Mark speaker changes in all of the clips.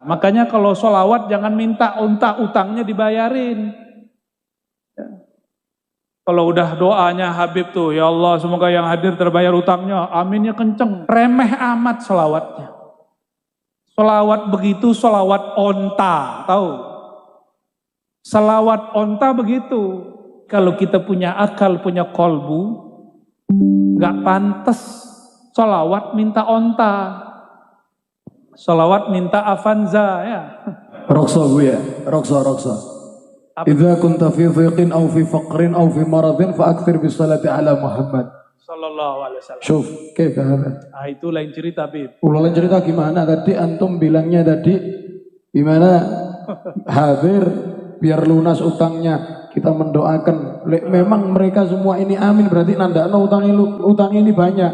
Speaker 1: Makanya kalau sholawat jangan minta utangnya dibayarin. Kalau udah doanya Habib tuh, ya Allah semoga yang hadir terbayar utangnya, aminnya kenceng. Remeh amat sholawatnya. Sholawat begitu, sholawat onta, tahu? Sholawat onta begitu. Kalau kita punya akal, punya kolbu, gak pantas sholawat minta onta. Sholawat minta avanza ya.
Speaker 2: Roksa bu ya, roksa. Idza kunta fi dhiqin aw fi faqrin aw fi maradin fa akthir bis salati ala Muhammad
Speaker 1: sallallahu alaihi wasallam.
Speaker 2: Syuf, kaifa hada?
Speaker 1: Itu lain cerita, Bib.
Speaker 2: Lain cerita gimana tadi antum bilangnya tadi gimana hadir biar lunas utangnya. Kita mendoakan. Memang mereka semua ini amin berarti nandakno utang ini banyak.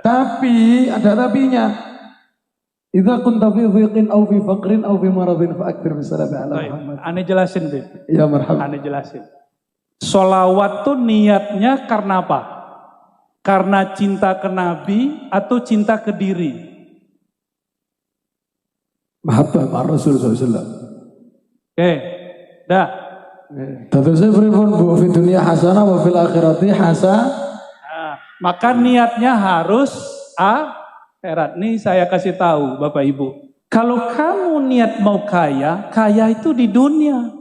Speaker 2: Tapi ada tapinya. Idza kunta fi dhiqin aw fi faqrin aw fi maradin fa akthir bis salati ala Muhammad.
Speaker 1: Ane jelasin, Bib.
Speaker 2: Ya marhaba.
Speaker 1: Ane jelasin. Sholawat tuh niatnya karena apa? Karena cinta ke Nabi atau cinta ke diri?
Speaker 2: Mahabbah ma Rasul sallallahu alaihi wasallam.
Speaker 1: Oke. Dah.
Speaker 2: Tadusnya pripun bu fi dunya hasanah wa fil akhirati hasanah.
Speaker 1: Maka niatnya harus akhirat. Nih saya kasih tahu Bapak Ibu. Kalau kamu niat mau kaya, kaya itu di dunia.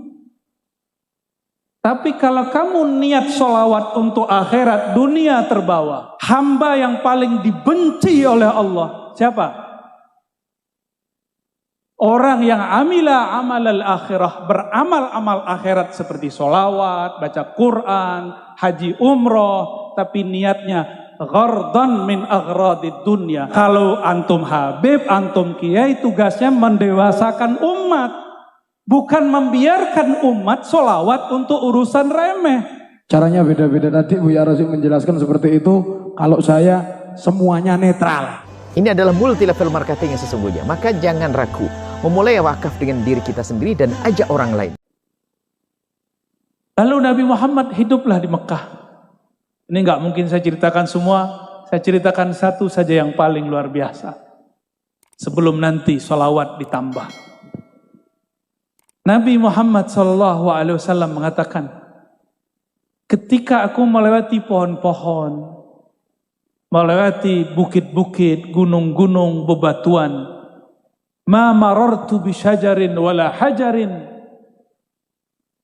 Speaker 1: Tapi kalau kamu niat sholawat untuk akhirat, dunia terbawa. Hamba yang paling dibenci oleh Allah, siapa? Orang yang amila amal akhirah, beramal amal akhirat seperti sholawat, baca Quran, haji umroh, tapi niatnya ghardan min aghradid dunya. Kalau antum Habib, antum kiai, tugasnya mendewasakan umat. Bukan membiarkan umat sholawat untuk urusan remeh.
Speaker 2: Caranya beda-beda tadi Bu Ya Rasyid menjelaskan seperti itu. Kalau saya semuanya netral.
Speaker 3: Ini adalah multi level marketing yang sesungguhnya. Maka jangan ragu. Memulai wakaf dengan diri kita sendiri dan ajak orang lain.
Speaker 1: Lalu Nabi Muhammad hiduplah di Mekah. Ini nggak mungkin saya ceritakan semua. Saya ceritakan satu saja yang paling luar biasa. Sebelum nanti sholawat ditambah. Nabi Muhammad SAW mengatakan, ketika aku melewati pohon-pohon, melewati bukit-bukit, gunung-gunung, bebatuan, ma marartu bi syajarin wala hajarin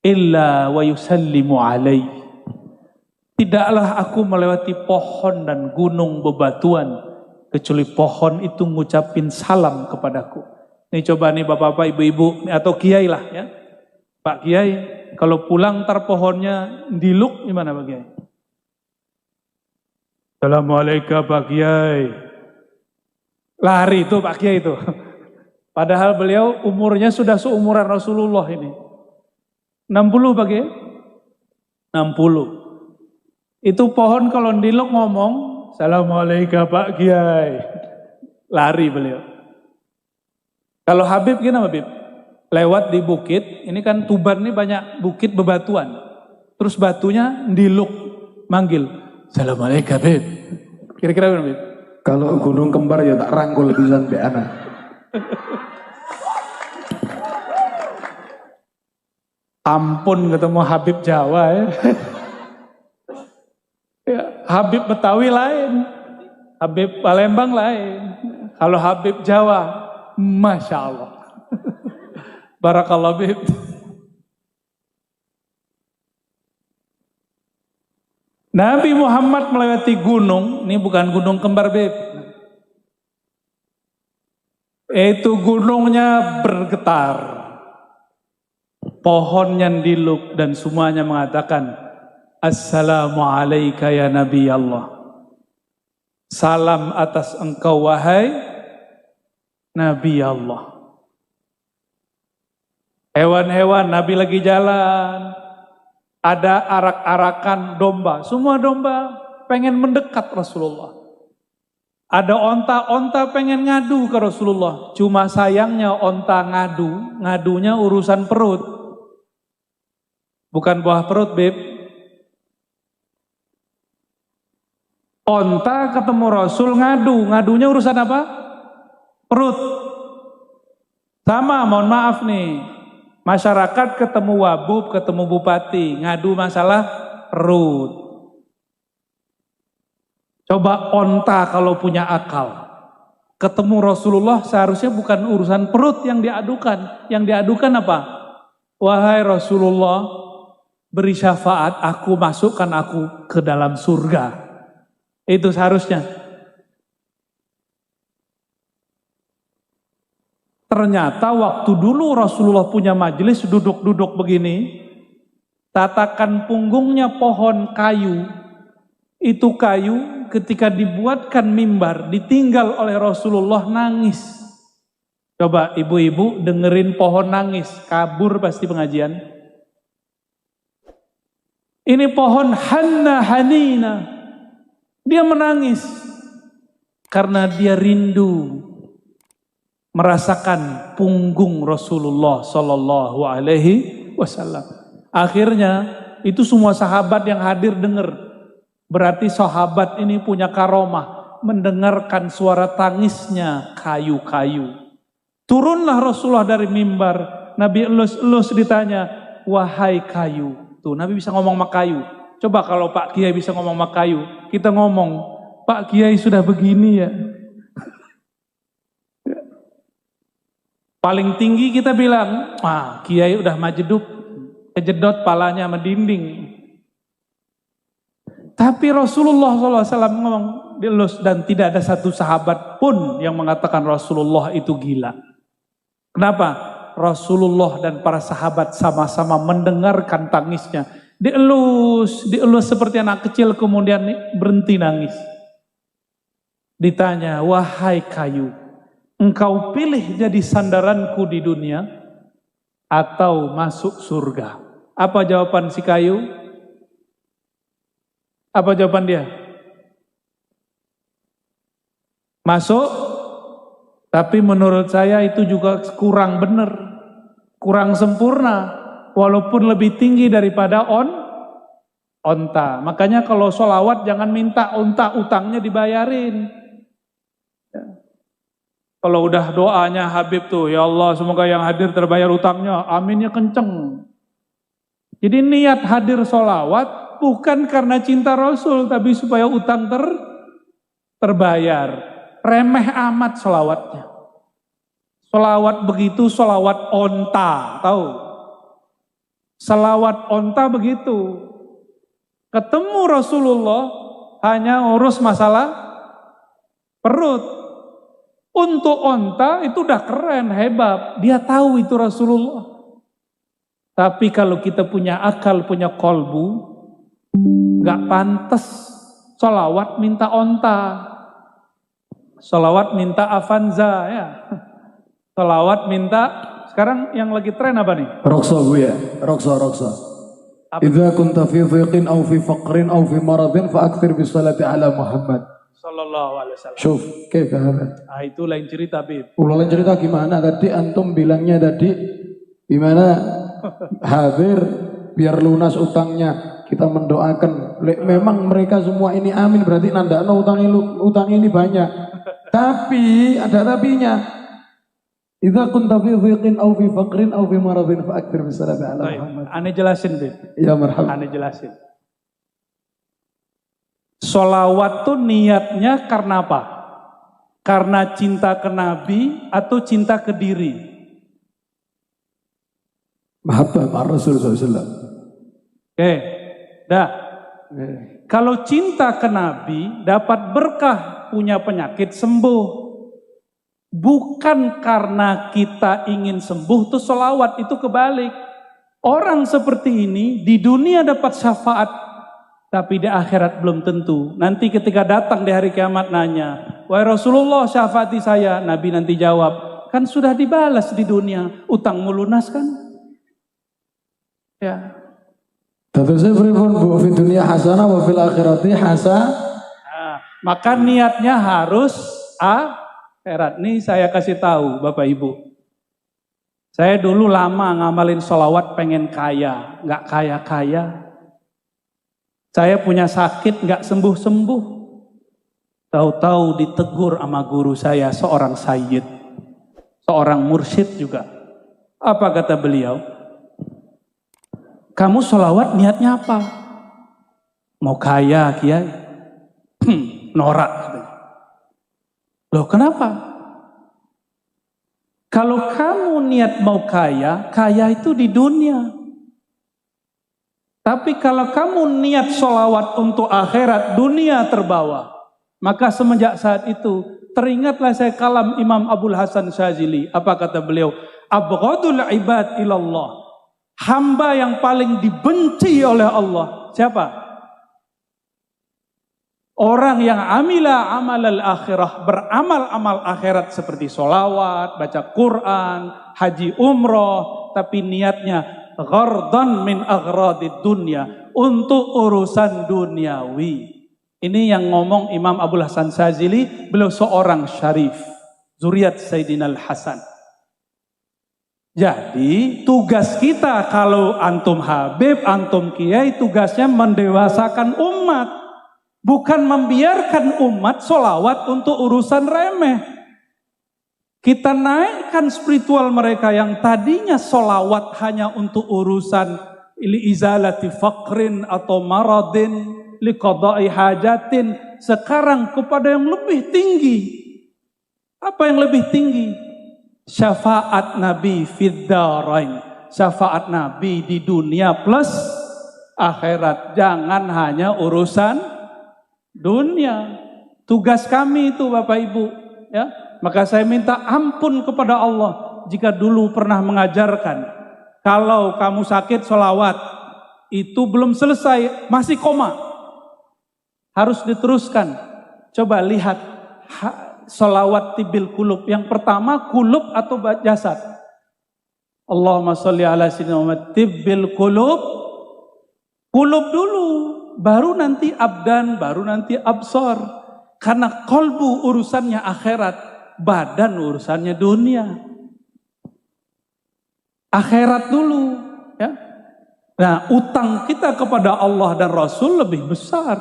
Speaker 1: illa wa yusallimu alaih. Tidaklah aku melewati pohon dan gunung bebatuan kecuali pohon itu ngucapin salam kepadaku. Nih coba nih bapak-bapak, ibu-ibu atau kiai lah ya. Pak Kiai, kalau pulang ntar pohonnya diluk gimana Pak Kiai? Assalamualaikum Pak Kiai. Lari itu Pak Kiai itu. Padahal beliau umurnya sudah seumuran Rasulullah ini. 60 Pak Kiai? 60. Itu pohon kalau diluk ngomong, Assalamualaikum Pak Kiai. Lari beliau. Kalau Habib gimana Habib? Lewat di bukit, ini kan Tuban ini banyak bukit bebatuan. Terus batunya diluk, manggil. Assalamualaikum Habib. Kira-kira gimana Habib?
Speaker 2: Kalau gunung kembar ya tak rangkul pisan be anak.
Speaker 1: Ampun ketemu Habib Jawa ya. Ya, Habib Betawi lain, Habib Palembang lain. Kalau Habib Jawa, Masya Allah. Barakallah Habib. Nabi Muhammad melewati gunung, ini bukan gunung kembar Habib. Itu gunungnya bergetar. Pohonnya diluk dan semuanya mengatakan, Assalamualaikum ya Nabi Allah. Salam atas engkau wahai Nabi Allah. Hewan-hewan Nabi lagi jalan. Ada arak-arakan domba. Semua domba pengen mendekat Rasulullah. Ada onta-onta pengen ngadu ke Rasulullah. Cuma sayangnya onta ngadunya urusan perut. Bukan buah perut, Beb. Onta ketemu Rasul ngadunya urusan apa? Perut. Sama, mohon maaf nih, masyarakat ketemu wabub, ketemu bupati, ngadu masalah perut. Coba onta kalau punya akal. Ketemu Rasulullah seharusnya bukan urusan perut yang diadukan. Yang diadukan apa? Wahai Rasulullah, beri syafaat, aku masukkan aku ke dalam surga. Itu seharusnya. Ternyata waktu dulu Rasulullah punya majelis duduk-duduk begini, tatakan punggungnya pohon kayu. Itu kayu ketika dibuatkan mimbar, ditinggal oleh Rasulullah, nangis. Coba ibu-ibu dengerin pohon nangis, kabur pasti pengajian. Ini pohon Hanna Hanina. Dia menangis karena dia rindu merasakan punggung Rasulullah Sallallahu Alaihi Wasallam. Akhirnya itu semua sahabat yang hadir dengar. Berarti sahabat ini punya karomah, mendengarkan suara tangisnya kayu-kayu. Turunlah Rasulullah dari mimbar, Nabi elus-elus ditanya, wahai kayu. Tuh Nabi bisa ngomong sama kayu. Coba kalau Pak Kiai bisa ngomong sama kayu, kita ngomong, Pak Kiai sudah begini ya. Paling tinggi kita bilang, Kiai udah majeduk, kejedot palanya sama dinding. Tapi Rasulullah SAW ngomong dilus, dan tidak ada satu sahabat pun yang mengatakan Rasulullah itu gila. Kenapa? Rasulullah dan para sahabat sama-sama mendengarkan tangisnya. Dielus seperti anak kecil, kemudian berhenti nangis. Ditanya, wahai kayu, engkau pilih jadi sandaranku di dunia atau masuk surga? Apa jawaban si kayu? Apa jawaban dia? Masuk, tapi menurut saya itu juga kurang benar, kurang sempurna, walaupun lebih tinggi daripada onta. Makanya kalau sholawat jangan minta onta utangnya dibayarin. Ya. Kalau udah doanya Habib tuh, ya Allah semoga yang hadir terbayar utangnya, aminnya kenceng. Jadi niat hadir sholawat bukan karena cinta Rasul, tapi supaya utang terbayar. Remeh amat sholawatnya. Sholawat begitu, sholawat onta, tahu? Sholawat onta begitu. Ketemu Rasulullah hanya urus masalah perut. Untuk onta itu udah keren, hebat. Dia tahu itu Rasulullah. Tapi kalau kita punya akal, punya kolbu, nggak pantas sholawat minta onta, sholawat minta Avanza ya, sholawat minta, sekarang yang lagi tren apa nih?
Speaker 2: Roksa bu ya, roksa. Idza kunta fi dhiqin aw fi faqrin aw fi maradin fa akthir bis salati ala Muhammad
Speaker 1: sallallahu alaihi wasallam.
Speaker 2: Syuf, kaifa hada?
Speaker 1: Itu lain cerita, Bib.
Speaker 2: Lain cerita gimana? Tadi antum bilangnya tadi gimana? Hadir biar lunas utangnya. Kita mendoakan, memang mereka semua ini amin, berarti nandakno utang ini banyak. Tapi ada tapinya. Idza kunta fi dhiqin aw fi faqrin aw fi maradin fa akthir bis salati ala Muhammad.
Speaker 1: Ane jelasin, Bib.
Speaker 2: Ya marhaba.
Speaker 1: Ane jelasin. Sholawat tuh niatnya karena apa? Karena cinta ke Nabi atau cinta ke diri?
Speaker 2: Mahabbah ma Rasul sallallahu.
Speaker 1: Oke. Dah, kalau cinta ke Nabi dapat berkah, punya penyakit sembuh. Bukan karena kita ingin sembuh tuh sholawat, itu kebalik. Orang seperti ini di dunia dapat syafaat, tapi di akhirat belum tentu. Nanti ketika datang di hari kiamat nanya, wahai Rasulullah syafaati saya, Nabi nanti jawab, kan sudah dibalas di dunia, utangmu lunas kan? Ya.
Speaker 2: Terusnya pripun bu, fi dunia hasanah wa fil akhirati
Speaker 1: maka niatnya harus akhirat. Nih saya kasih tahu Bapak Ibu. Saya dulu lama ngamalin sholawat pengen kaya, nggak kaya-kaya. Saya punya sakit nggak sembuh-sembuh. Tahu-tahu ditegur sama guru saya, seorang sayyid. seorang mursyid juga. Apa kata beliau? Kamu sholawat niatnya apa? Mau kaya, kiai? Norak. Loh kenapa? Kalau kamu niat mau kaya, kaya itu di dunia. Tapi kalau kamu niat sholawat untuk akhirat, dunia terbawa. Maka semenjak saat itu, teringatlah saya kalam Imam Abul Hasan Syazili. Apa kata beliau? Abghadul ibad ilallah. Hamba yang paling dibenci oleh Allah. Siapa? Orang yang amila amal al-akhirah, beramal amal akhirat seperti sholawat, baca Quran, haji umroh, tapi niatnya ghardan min aghradid dunya, untuk urusan duniawi. Ini yang ngomong Imam Abul Hasan Syazili, beliau seorang syarif, zuriat Sayyidina Al-Hasan. Jadi tugas kita kalau antum Habib, antum Kiai, tugasnya mendewasakan umat. Bukan membiarkan umat sholawat untuk urusan remeh. Kita naikkan spiritual mereka yang tadinya sholawat hanya untuk urusan li izalati faqrin atau maradin, li qada'i hajatin. Sekarang kepada yang lebih tinggi. Apa yang lebih tinggi? Syafaat Nabi fid darain. Syafaat Nabi di dunia plus akhirat. Jangan hanya urusan dunia. Tugas kami itu Bapak Ibu, ya. Maka saya minta ampun kepada Allah jika dulu pernah mengajarkan kalau kamu sakit sholawat itu belum selesai, masih koma, harus diteruskan. Coba lihat sholawat tibil kulub. Yang pertama kulub atau jasad. Allahumma sholli ala sayyidina Muhammad tibil kulub. Kulub dulu, baru nanti abdan, baru nanti absor. Karena kolbu urusannya akhirat, badan urusannya dunia. Akhirat dulu, ya. Nah, utang kita kepada Allah dan Rasul lebih besar.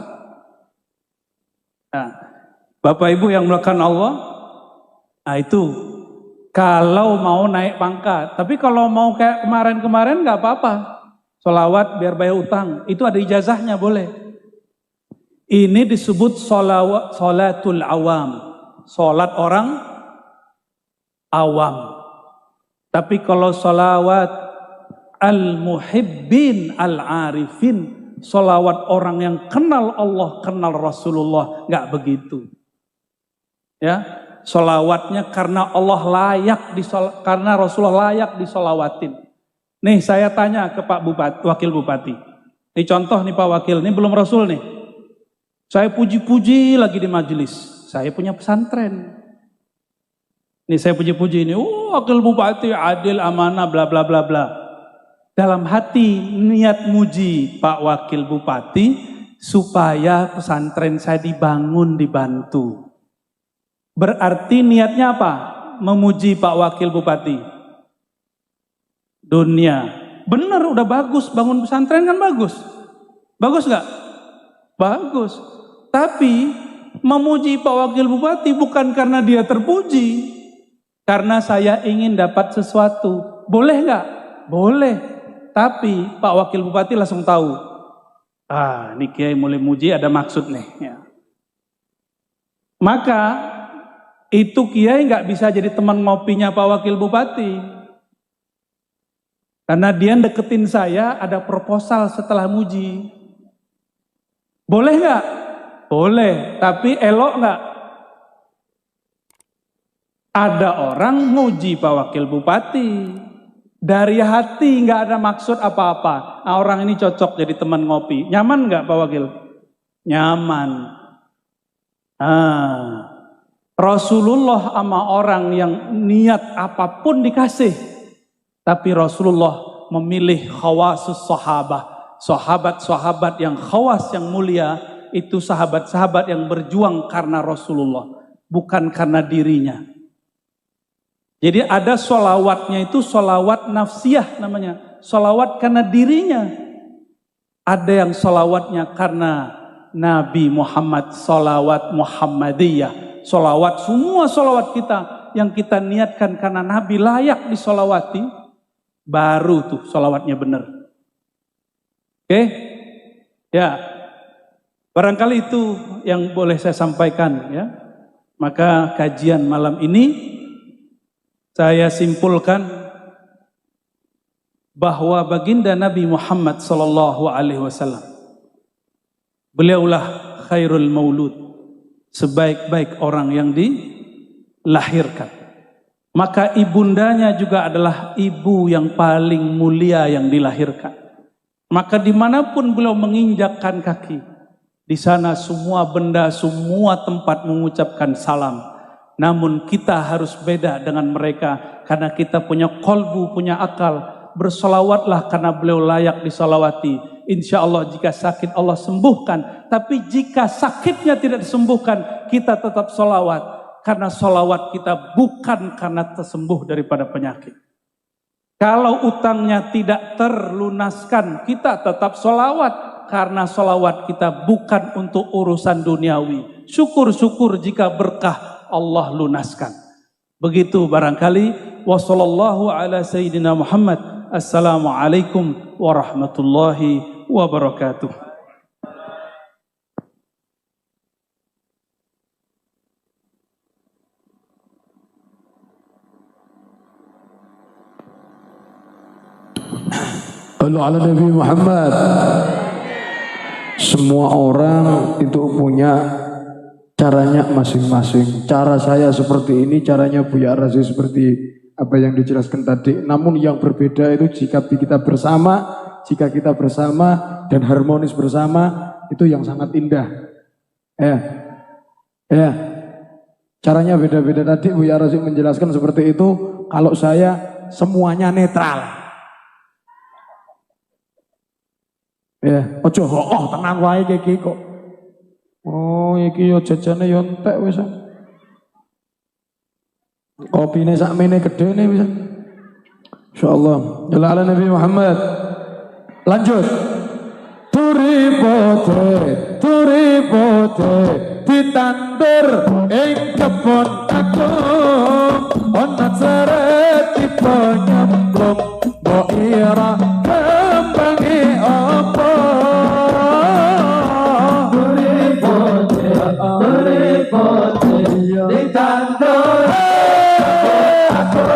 Speaker 1: Nah, Bapak Ibu yang melakukan Allah, nah itu kalau mau naik pangkat. Tapi kalau mau kayak kemarin-kemarin nggak apa-apa. Sholawat biar bayar utang, itu ada ijazahnya boleh. Ini disebut sholatul awam, sholat orang awam. Tapi kalau sholawat al-muhibbin al-arifin, sholawat orang yang kenal Allah, kenal Rasulullah, nggak begitu. Ya, sholawatnya karena Allah layak karena Rasulullah layak disolawatin. Nih saya tanya ke Pak Bupati, Wakil Bupati. Ini contoh nih Pak Wakil, ini belum Rasul nih. Saya puji-puji lagi di majelis. Saya punya pesantren. Nih saya puji-puji ini, Wakil Bupati adil, amanah, bla bla bla bla. Dalam hati niat muji Pak Wakil Bupati supaya pesantren saya dibangun, dibantu. Berarti niatnya apa? Memuji Pak Wakil Bupati. Dunia. Benar, udah bagus, bangun pesantren kan bagus. Bagus gak? Bagus. Tapi memuji Pak Wakil Bupati bukan karena dia terpuji. Karena saya ingin dapat sesuatu. Boleh gak? Boleh. Tapi Pak Wakil Bupati langsung tahu. Ah, ini Kiai mulai muji ada maksud nih. Ya. Maka itu Kiai gak bisa jadi teman ngopinya Pak Wakil Bupati. Karena dia deketin saya ada proposal setelah muji. Boleh nggak? Boleh, tapi elok nggak? Ada orang muji Pak Wakil Bupati. Dari hati nggak ada maksud apa-apa. Nah, orang ini cocok jadi teman ngopi. Nyaman nggak Pak Wakil? Nyaman. Rasulullah sama orang yang niat apapun dikasih. Tapi Rasulullah memilih khawasus sahabah. Sahabat-sahabat yang khawas, yang mulia. Itu sahabat-sahabat yang berjuang karena Rasulullah. Bukan karena dirinya. Jadi ada sholawatnya itu sholawat nafsiyah namanya. Sholawat karena dirinya. Ada yang sholawatnya karena Nabi Muhammad. Sholawat Muhammadiyah. Sholawat, semua sholawat kita yang kita niatkan karena Nabi layak disolawati, baru tuh solawatnya benar. Oke? Ya, barangkali itu yang boleh saya sampaikan ya. Maka kajian malam ini saya simpulkan bahwa baginda Nabi Muhammad SAW, beliaulah khairul maulud, sebaik-baik orang yang dilahirkan. Maka ibundanya juga adalah ibu yang paling mulia yang dilahirkan. Maka dimanapun beliau menginjakkan kaki, di sana semua benda, semua tempat mengucapkan salam. Namun kita harus beda dengan mereka karena kita punya kolbu, punya akal. Bersolawatlah karena beliau layak disolawati. Insya Allah jika sakit Allah sembuhkan. Tapi jika sakitnya tidak disembuhkan, kita tetap solawat. Karena solawat kita bukan karena tersembuh daripada penyakit. Kalau utangnya tidak terlunaskan, kita tetap solawat. Karena solawat kita bukan untuk urusan duniawi. Syukur-syukur jika berkah Allah lunaskan. Begitu barangkali. Wassallallahu ala sayyidina Muhammad. Assalamualaikum warahmatullahi wabarakatuh.
Speaker 2: Sallu ala Nabi Muhammad. Semua orang itu punya caranya masing-masing. Cara saya seperti ini, caranya Buya Razi seperti apa yang dijelaskan tadi. Namun yang berbeda itu jika kita bersama dan harmonis bersama, itu yang sangat indah. Caranya beda-beda tadi. Buya Razi menjelaskan seperti itu. Kalau saya semuanya netral. Ojo tenan wae iki kok. Oh, iki yo jajane yo entek wis. Kopine sakmene gedene wis. Insyaallah. Jalla ala Nabi Muhammad. Lanjut. Turi bote ditandur ing kebon aku. Ana seret tipe nyemplung mbok ira kembange apa. Turi bote ditandur aku.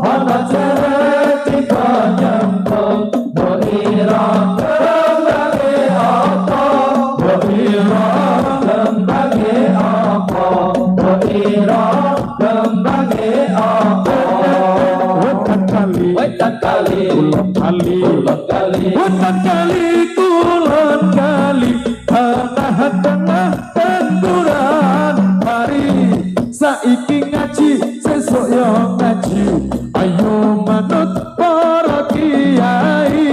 Speaker 2: Ana seret tipe nyemplung mbok ira kembange apa. Mbok ira kembange apa. Mbok ira kembange apa. Wetan kali kulon kali tengah tanduran. Mari saiki ngaji sesuk yo ngaji. Ayo manut para kiai.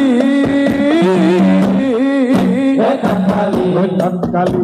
Speaker 2: Wetan kali